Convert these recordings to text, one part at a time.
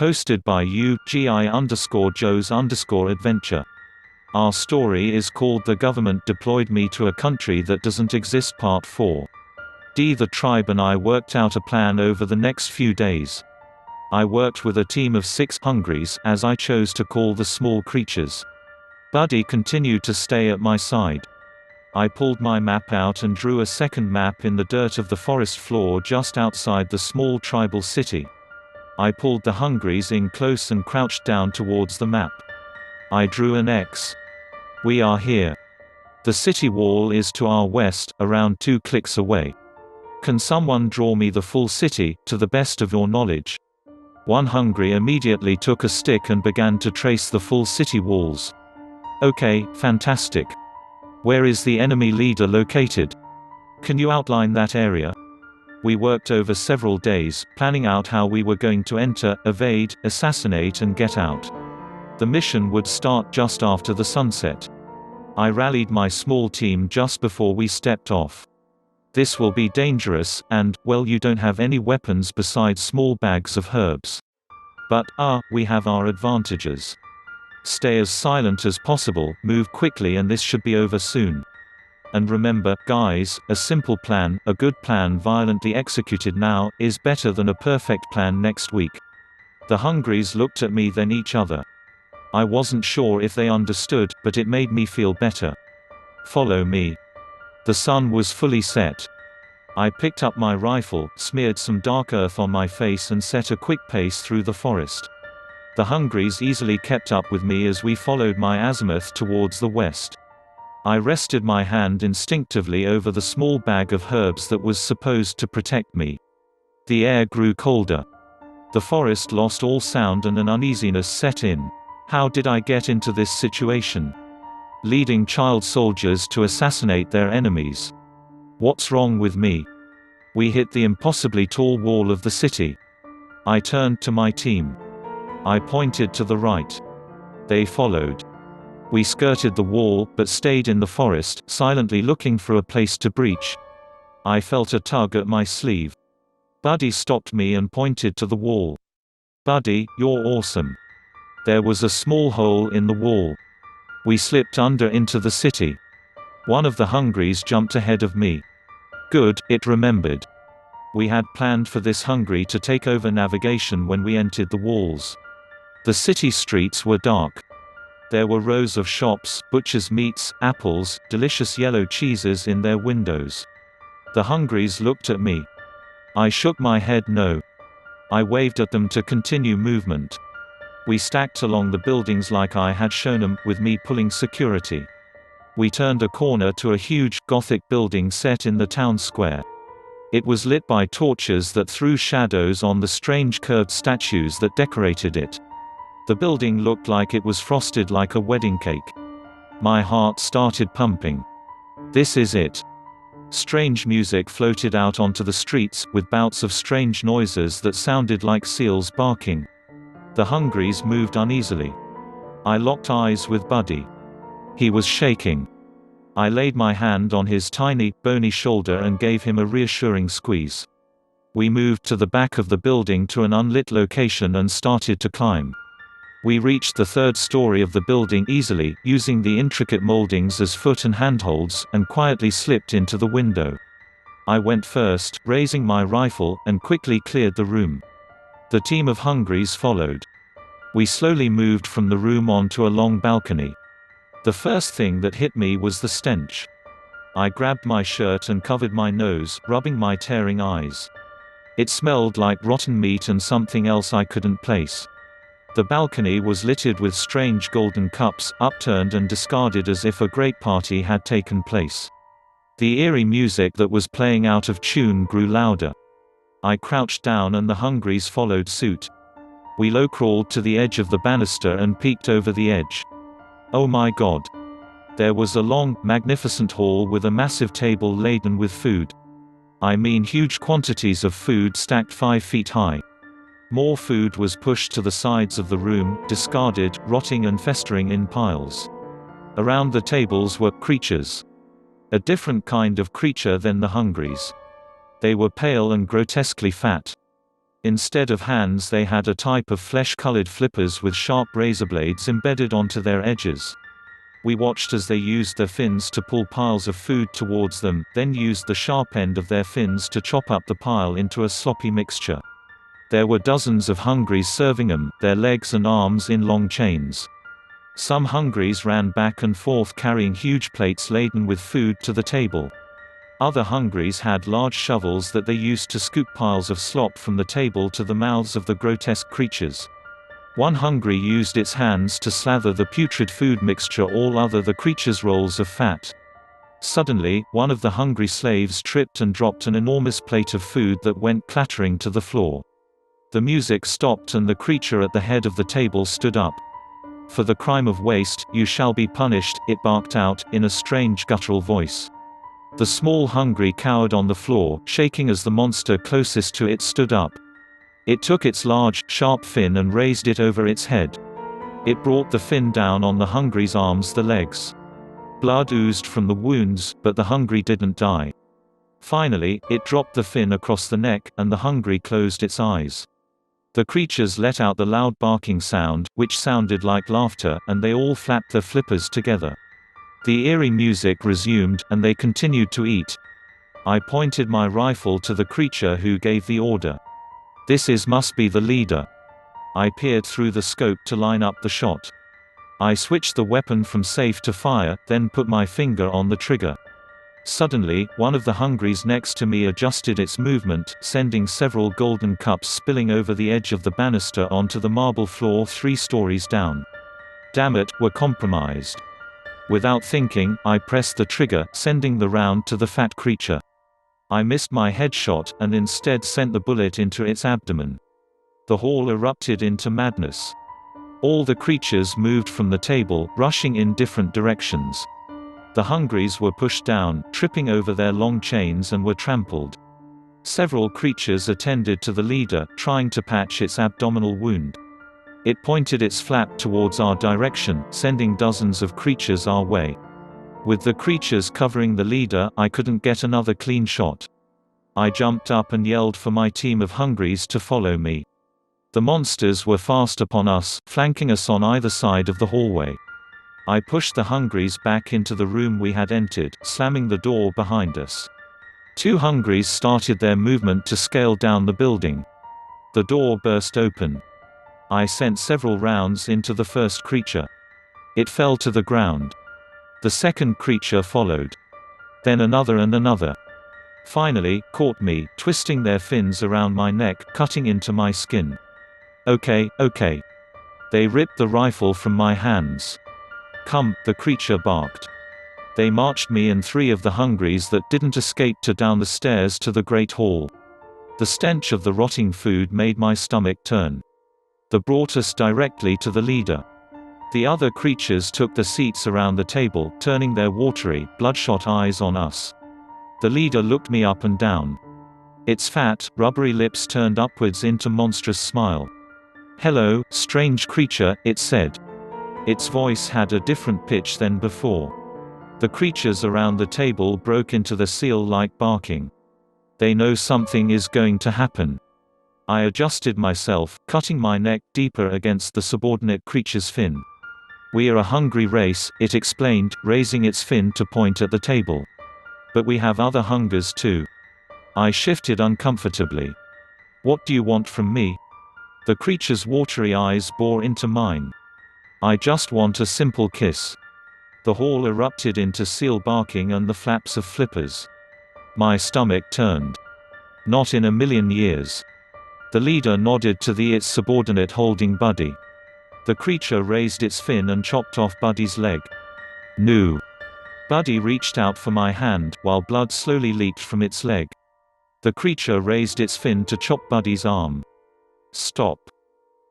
Posted by UGI_Joe's_adventure. Our story is called The Government Deployed Me to a Country That Doesn't Exist Part 4. The tribe and I worked out a plan over the next few days. I worked with a team of 6 hungries, as I chose to call the small creatures. Buddy continued to stay at my side. I pulled my map out and drew a second map in the dirt of the forest floor just outside the small tribal city. I pulled the hungries in close and crouched down towards the map. I drew an X. We are here. The city wall is to our west, around 2 clicks away. Can someone draw me the full city, to the best of your knowledge? One hungry immediately took a stick and began to trace the full city walls. Okay, fantastic. Where is the enemy leader located? Can you outline that area? We worked over several days, planning out how we were going to enter, evade, assassinate and get out. The mission would start just after the sunset. I rallied my small team just before we stepped off. This will be dangerous, and, well, you don't have any weapons besides small bags of herbs. But, we have our advantages. Stay as silent as possible, move quickly, and this should be over soon. And remember, guys, a simple plan, a good plan violently executed now, is better than a perfect plan next week. The hungries looked at me then each other. I wasn't sure if they understood, but it made me feel better. Follow me. The sun was fully set. I picked up my rifle, smeared some dark earth on my face and set a quick pace through the forest. The hungries easily kept up with me as we followed my azimuth towards the west. I rested my hand instinctively over the small bag of herbs that was supposed to protect me. The air grew colder. The forest lost all sound and an uneasiness set in. How did I get into this situation? Leading child soldiers to assassinate their enemies. What's wrong with me? We hit the impossibly tall wall of the city. I turned to my team. I pointed to the right. They followed. We skirted the wall, but stayed in the forest, silently looking for a place to breach. I felt a tug at my sleeve. Buddy stopped me and pointed to the wall. Buddy, you're awesome. There was a small hole in the wall. We slipped under into the city. One of the hungries jumped ahead of me. Good, it remembered. We had planned for this hungry to take over navigation when we entered the walls. The city streets were dark. There were rows of shops, butchers' meats, apples, delicious yellow cheeses in their windows. The hungries looked at me. I shook my head no. I waved at them to continue movement. We stacked along the buildings like I had shown them, with me pulling security. We turned a corner to a huge, Gothic building set in the town square. It was lit by torches that threw shadows on the strange curved statues that decorated it. The building looked like it was frosted like a wedding cake. My heart started pumping. This is it. Strange music floated out onto the streets, with bouts of strange noises that sounded like seals barking. The hungries moved uneasily. I locked eyes with Buddy. He was shaking. I laid my hand on his tiny, bony shoulder and gave him a reassuring squeeze. We moved to the back of the building to an unlit location and started to climb. We reached the 3rd story of the building easily, using the intricate moldings as foot and handholds, and quietly slipped into the window. I went first, raising my rifle, and quickly cleared the room. The team of hungries followed. We slowly moved from the room onto a long balcony. The first thing that hit me was the stench. I grabbed my shirt and covered my nose, rubbing my tearing eyes. It smelled like rotten meat and something else I couldn't place. The balcony was littered with strange golden cups, upturned and discarded as if a great party had taken place. The eerie music that was playing out of tune grew louder. I crouched down and the hungries followed suit. We low-crawled to the edge of the banister and peeked over the edge. Oh my God! There was a long, magnificent hall with a massive table laden with food. I mean huge quantities of food stacked 5 feet high. More food was pushed to the sides of the room, discarded, rotting and festering in piles. Around the tables were creatures. A different kind of creature than the hungries. They were pale and grotesquely fat. Instead of hands they had a type of flesh-colored flippers with sharp razor blades embedded onto their edges. We watched as they used their fins to pull piles of food towards them, then used the sharp end of their fins to chop up the pile into a sloppy mixture. There were dozens of hungries serving them, their legs and arms in long chains. Some hungries ran back and forth carrying huge plates laden with food to the table. Other hungries had large shovels that they used to scoop piles of slop from the table to the mouths of the grotesque creatures. One hungry used its hands to slather the putrid food mixture all over the creature's rolls of fat. Suddenly, one of the hungry slaves tripped and dropped an enormous plate of food that went clattering to the floor. The music stopped and the creature at the head of the table stood up. "For the crime of waste, you shall be punished," it barked out, in a strange guttural voice. The small hungry cowered on the floor, shaking as the monster closest to it stood up. It took its large, sharp fin and raised it over its head. It brought the fin down on the hungry's arms, the legs. Blood oozed from the wounds, but the hungry didn't die. Finally, it dropped the fin across the neck, and the hungry closed its eyes. The creatures let out the loud barking sound, which sounded like laughter, and they all flapped their flippers together. The eerie music resumed, and they continued to eat. I pointed my rifle to the creature who gave the order. Must be the leader." I peered through the scope to line up the shot. I switched the weapon from safe to fire, then put my finger on the trigger. Suddenly, one of the hungries next to me adjusted its movement, sending several golden cups spilling over the edge of the banister onto the marble floor 3 stories down. Damn it, we're compromised. Without thinking, I pressed the trigger, sending the round to the fat creature. I missed my headshot, and instead sent the bullet into its abdomen. The hall erupted into madness. All the creatures moved from the table, rushing in different directions. The hungries were pushed down, tripping over their long chains and were trampled. Several creatures attended to the leader, trying to patch its abdominal wound. It pointed its flap towards our direction, sending dozens of creatures our way. With the creatures covering the leader, I couldn't get another clean shot. I jumped up and yelled for my team of hungries to follow me. The monsters were fast upon us, flanking us on either side of the hallway. I pushed the hungries back into the room we had entered, slamming the door behind us. 2 hungries started their movement to scale down the building. The door burst open. I sent several rounds into the first creature. It fell to the ground. The second creature followed. Then another and another. Finally, caught me, twisting their fins around my neck, cutting into my skin. Okay. They ripped the rifle from my hands. "Come," the creature barked. They marched me and 3 of the hungries that didn't escape down the stairs to the great hall. The stench of the rotting food made my stomach turn. They brought us directly to the leader. The other creatures took the seats around the table, turning their watery, bloodshot eyes on us. The leader looked me up and down. Its fat, rubbery lips turned upwards into monstrous smile. "Hello, strange creature," it said. Its voice had a different pitch than before. The creatures around the table broke into the seal-like barking. They know something is going to happen. I adjusted myself, cutting my neck deeper against the subordinate creature's fin. "We are a hungry race," it explained, raising its fin to point at the table. "But we have other hungers too." I shifted uncomfortably. "What do you want from me?" The creature's watery eyes bored into mine. "I just want a simple kiss." The hall erupted into seal barking and the flaps of flippers. My stomach turned. "Not in a million years." The leader nodded to its subordinate holding Buddy. The creature raised its fin and chopped off Buddy's leg. "No." Buddy reached out for my hand, while blood slowly leaked from its leg. The creature raised its fin to chop Buddy's arm. "Stop.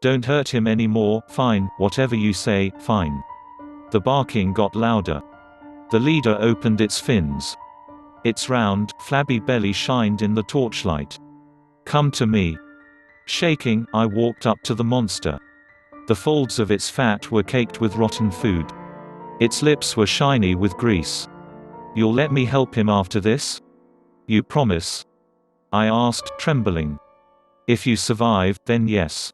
Don't hurt him anymore." "Fine, whatever you say, fine." The barking got louder. The leader opened its fins. Its round, flabby belly shined in the torchlight. "Come to me." Shaking, I walked up to the monster. The folds of its fat were caked with rotten food. Its lips were shiny with grease. "You'll let me help him after this? You promise?" I asked, trembling. If you survive, then yes.